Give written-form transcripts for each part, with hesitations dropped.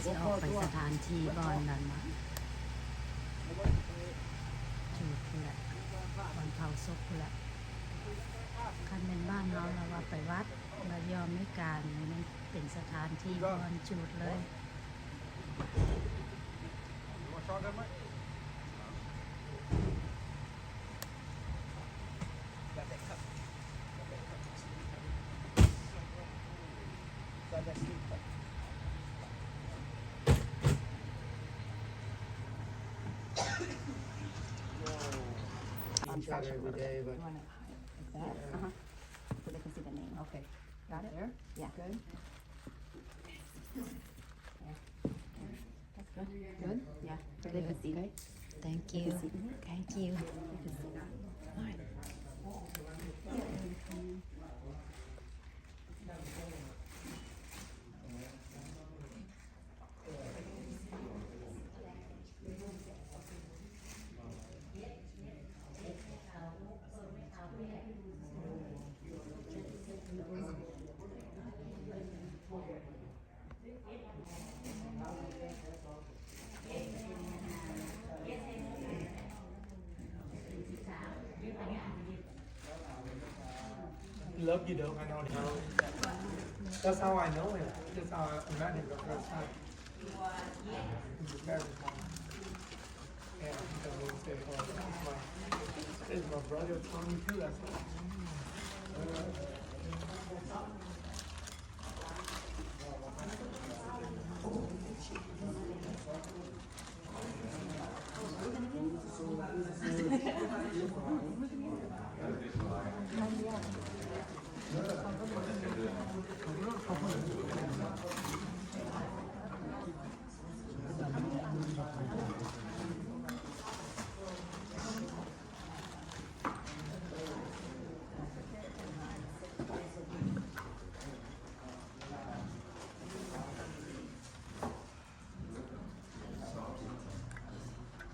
จะออกไปสถานที่บอนนั่นจุดนี่แหละบอนเผาศพนี่แหละคันเป็นบ้านเราว่าไปวัดมายอมไม่การมันเป็นสถานที่บอนจุดเลยShot every day, but You want it like that? So they can see the name. Okay. Got it? There? Yeah. Good. Yeah. That's good. Good? Yeah. So they can see. thank you thank you love you though. I know how. That's how I know him. That's how I met him the first time. He's very smart. Yeah, he always say, "Oh, it's my brother Tommy too." That's why.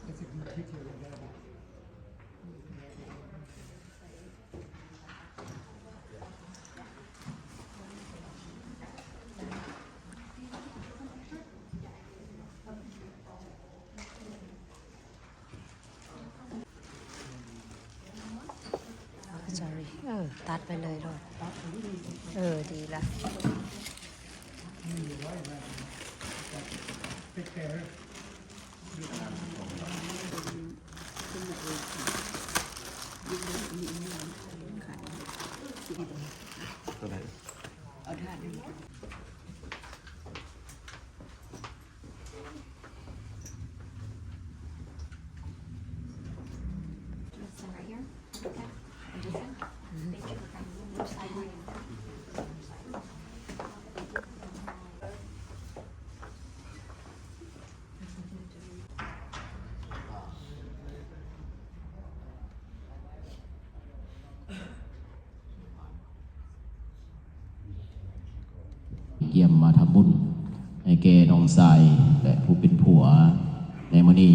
It's a good picture of that. ตัดไปเลยรถดีละ Take care. ตัวไหน เอาถ่าน เกี่ยมมาทำบุญให้แกน้องชายและผู้เป็นผัวในมื้อนี้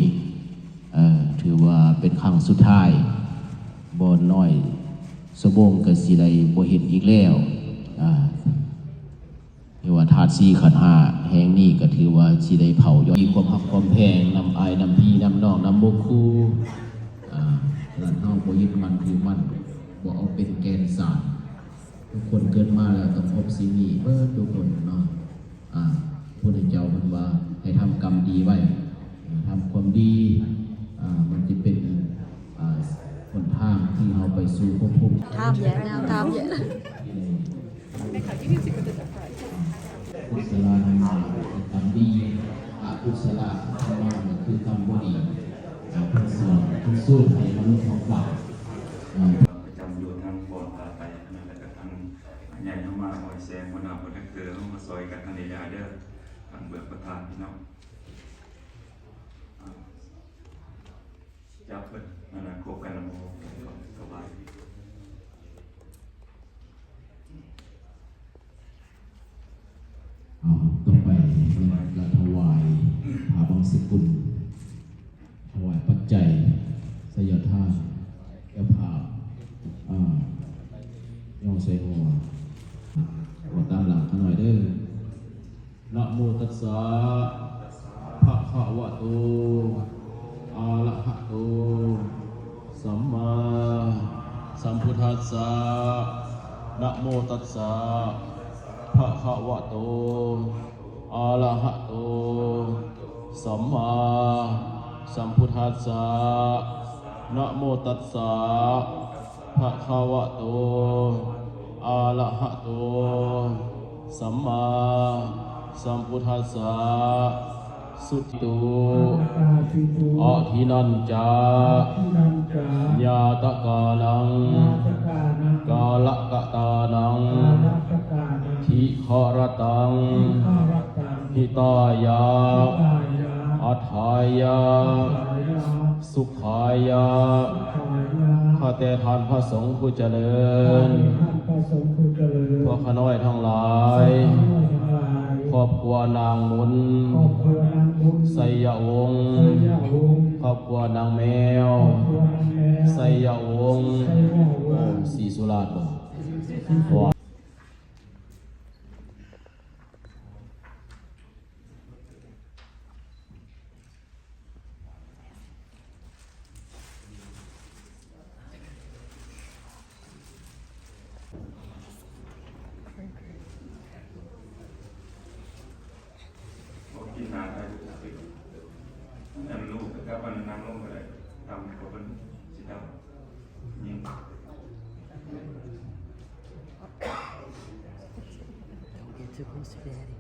ถือว่าเป็นครั้งสุดท้ายบ่น้อยสบงก็สิได้บ่เห็นอีกแล้วที่ว่าธาตุสี่ขันธ์ห้าแห่งนี้ก็ถือว่าสิได้เผาย้อนมีความรักความแพงนำอายนำพี่นำน้องนำบ่คู่ร้านเฮาบ่ยึดมันถือมันบ่เอาเป็นแกนสารทุกคนเกิดมาแล้วต้องพบสิ่งนี้เบิดทุกคนเนาะพระพุทธเจ้าเพิ่นว่าให้ทำกรรมดีไว้ทำความดีมันจะเป็นหนทางที่เราไปสู่ภพภูมิ ทามแย่แล้วทามแย่ กุศลธรรมทำดีอกุศลธรรมคือทำบ่ดีเพื่อสอนเพื่อสู้ให้มนุษย์ของเราประจำอยู่ทางบอนตาไปนั่นแหละก็ทางใหญ่เข้ามาหอยแซงมะนาวบนนักเกลือเข้ามาซอยกันทันยาเด้อทางเบือกประทานพี่น้องจับเพิ่นนั่นแหละคบกันแล้วสบาย ต่อไปเราถวายผาบางสกุลถวายปัจจัยสยธาเอภาย่องเซหัวตามหลังเขาหน่อยเด้อเลาะ โมตัสสะภะคะวะโตอะระหะโตสัมมาสัมพุทธัสสะนะโมตัสสะภะคะวะโตอะระหะโตสัมมาสัมพุทธัสสะนะโมตัสสะภะคะวะโตอะระหะโตสัมมาสัมพุทธัสสะสุติโตอะทินันจายาตกานังกาลกตานังทิขรตังหิตายาอัฏฐายาสุขายาข้าแต่ท่านพระสงฆ์ผู้เจริญพวกข้าน้อยทั้งหลายครอบครัวนางมุนไสยวงศ์ครอบครัวนางแมวไสยวงศ์โอ้ศรีสุราษฎร์บ่ บอกกินนานได้ดูสินั่นลูกกับมันนั่งลงไปเลยทำกับมันสิทำยิง Get too close to daddy.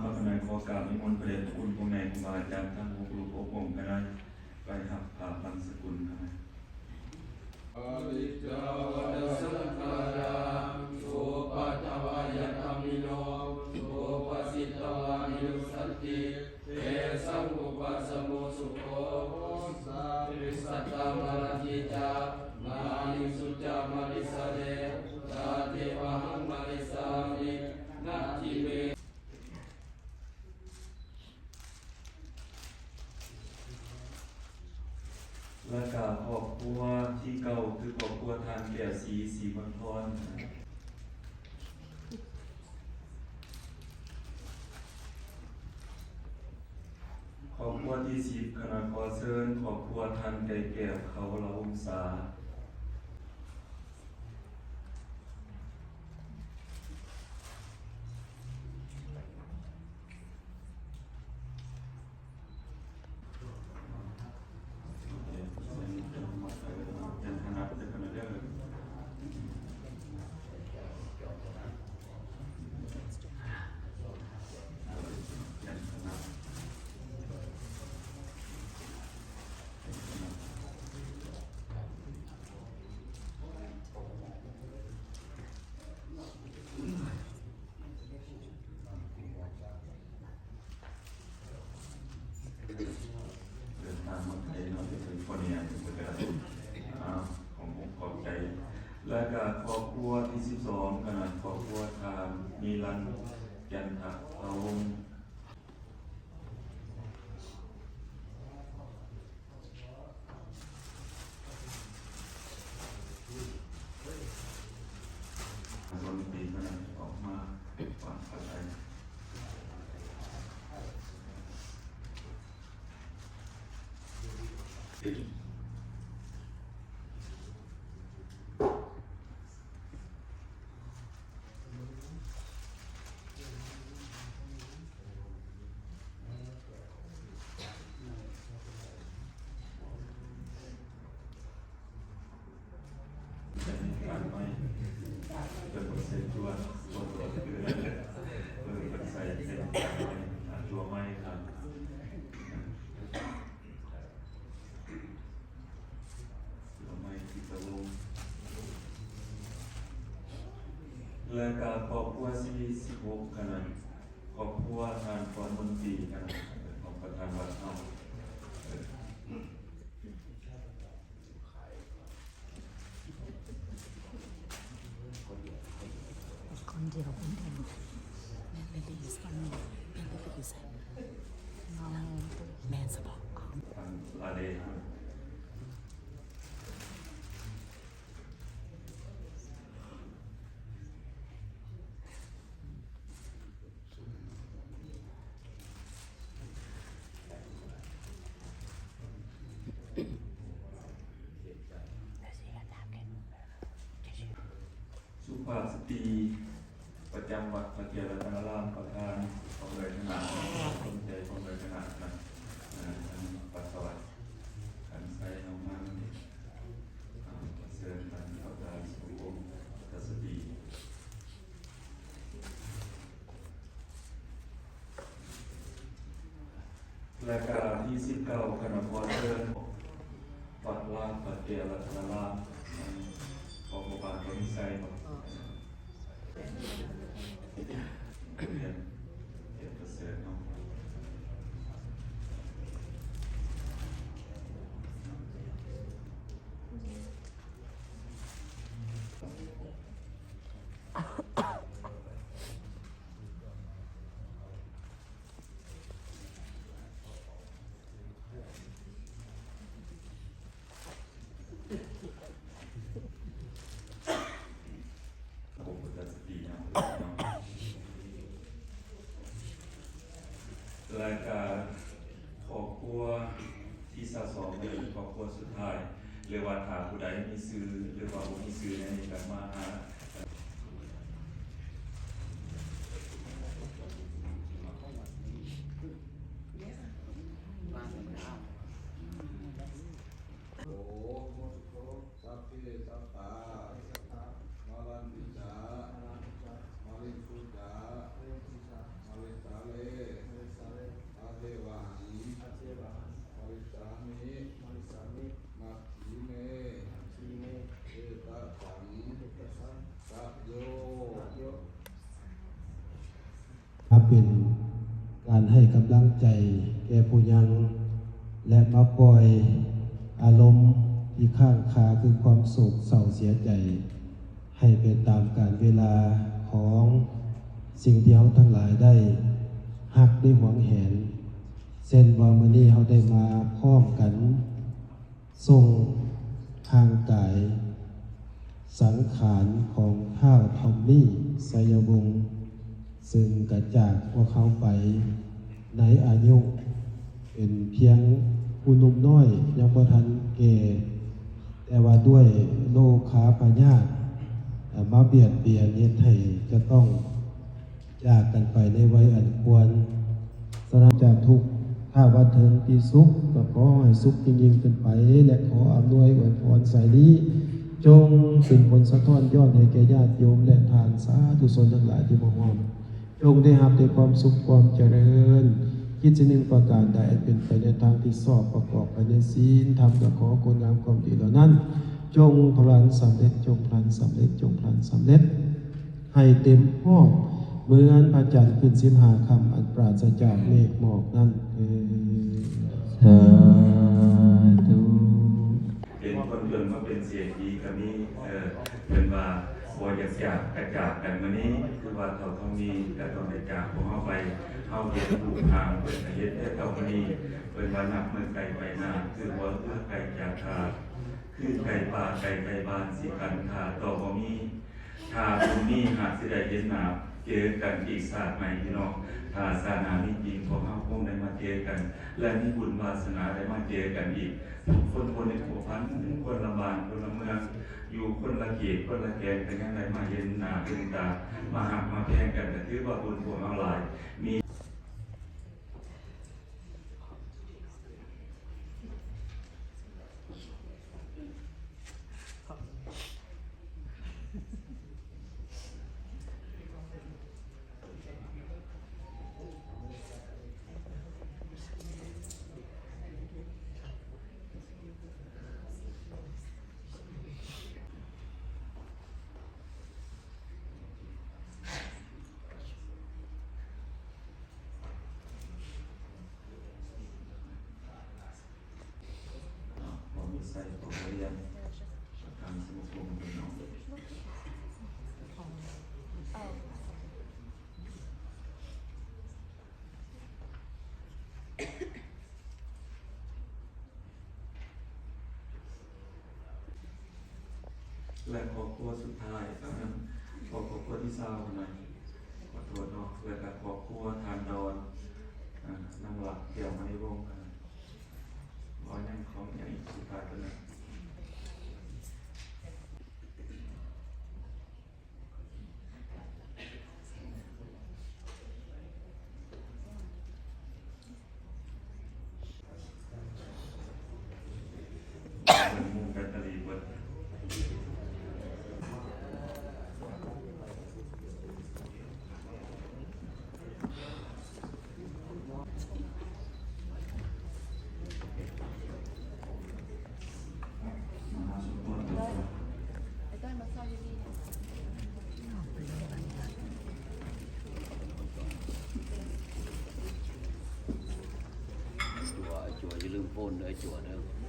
พระขณะขอกราบนิมนต์พระเดชพระคุณพระแม่ครูบาอาจารย์ทั้งหกรูปองค์องค์คณะไปหักผ่าบังสกุลคณะ อริจาวัฏสังขาราโสปัจจวายธรรมิโนโสปสิตวานิรุสันติเตสังอุปัสสโมสุโขสัพพิสัตตมรณิจามานิสุจามาริสเรตาเทวหังมาริสามินาทิเม และกาครอบครัวที่เก่าคือครอบครัวทานแก้วสีบังทอนครอบครัวที่10คณะขอเชิญครอบครัวทานไก่แก้วเขาละองศาเดินทางมาไกลเนาะจะถึงคนนี้จะเป็นของผมขอบใจและก็ครอบครัวที่12ขนาดครอบครัวทางมีรันยันทะเอาวงคนปีขนาดออกมาฟังเข้าใจ การไม่เป็นบทเสด็จตัวตัวคือเป็นใส่เป็นตัวไม่ครับตัวไม่ที่ตะวงและการครอบครัว16ขนาด ว่าทานพรมนตรีกันของประธานวัดเอา คนเดียวคนเดียวแม่ไปอยู่สามแม่ไปอยู่สามน้องแม่สบอก ทางลาเลสุภาพสตรีประจำวัดพระเกียรติรัตนารามประธานของเลยขนาดคนใจของเลยขนาดนั้นปัสสาวะขันไส้น้ำมันเสริมกันเข้าใจสุภาพสตรีและการที่19คณะพรเชิญวัดล่างพระเกียรติรัตนารามของพระบาทพระมิไซเรียนประเสริฐเนาะผมก็จะสติเนาะ รายการครอบครัวที่สะสมเป็นครอบครัวสุดท้ายเรียกว่าถ้าผู้ใดมีซื้อหรือว่าบ่มีซื้อในการมาหาเป็นการให้กำลังใจแก่ผู้ยังและมาปล่อยอารมณ์ที่ข้างคาคือความโศกเศร้าเสียใจให้เป็นตามกาลเวลาของสิ่งที่เราทั้งหลายได้ฮักได้หวงแหนเส้นว่ามื้อนี้เราได้มาพร้อมกันส่งทางกายสังขารของท้าวทอมมี่ไสยวงศ์ซึ่งกระจากพวกเขาไปในอายุเป็นเพียงผู้หนุ่มน้อยยังบ่ทันแก่แต่ว่าด้วยโรคขาพยาธิมาเบียดเบียนเฮ็ดให้จะต้องจากกันไปในวัยอันควรสำหรับจากทุกข์ถ้าว่าถึงที่สุขก็ขอให้สุขยิ่งขึ้นไปและขออำนวยอวยพรใส่นี้จงเป็นผลสะท้อนย้อนให้แก่ญาติโยมและทานสาธุชนทั้งหลายที่มาร่วมจงได้รับด้วยความสุขความเจริญคิดสิ่งหนึ่งประการใดเป็นไปในทางที่ชอบประกอบไปในศีลธรรมก็ขอคุณงามความดีเหล่านั้นจงพลันสำเร็จจงพลันสำเร็จจงพลันสำเร็จให้เต็มห้องเหมือนพระจันทร์ขึ้น15 ค่ำอันปราศจากเมฆหมอกนั้นสาธุ เป็นคนจนมาเป็นเศรษฐีก็มีเป็นว่าบ่อยากจากกระจากกันมื้อนี้คือว่าเขาต้องมีก็ต้องได้จากพวกเฮาไปเฮาเฮ็ดลูกทางเพิ่นเฮ็ดให้เฮามื้อนี้เพิ่นว่านับมือไกลไปหน้าคือบ่คือไกลจากขาคือไกลป่าไกลบ้านสิกันขาต่อบ่มีถ้าบ่มีหากสิได้เห็นหน้าเจอกันอีกชาติใหม่พี่น้องถ้าศาสนามีจริงพวกเฮาคงได้มาเจอกันและมีบุญวาสนาได้มาเจอกันอีกทุกคนในหมู่พันคนละบ้านคนละเมืองอยู่คนละเขตคนละแกนกันยังไงมาเห็นหน้าเห็นตามาหักมาแพงกันก็ถือว่าบุญพวกเราหลายมี ส่ของเรียนทางสมาคมพี่น้องและครอบครัวสุดท้ายก็นั้นครอบครัวที่เศร้าหน่อยขอโทษเนาะแล้วก็ครอบครัวทานดอนนางหลักเกี่ยวมาในวงร้อยนั่งของอย่างอีกสุดท้ายกันนะมูแบตเตอรี่เบิดจั่วอย่าลืมโอนเลยจั่วเด้อ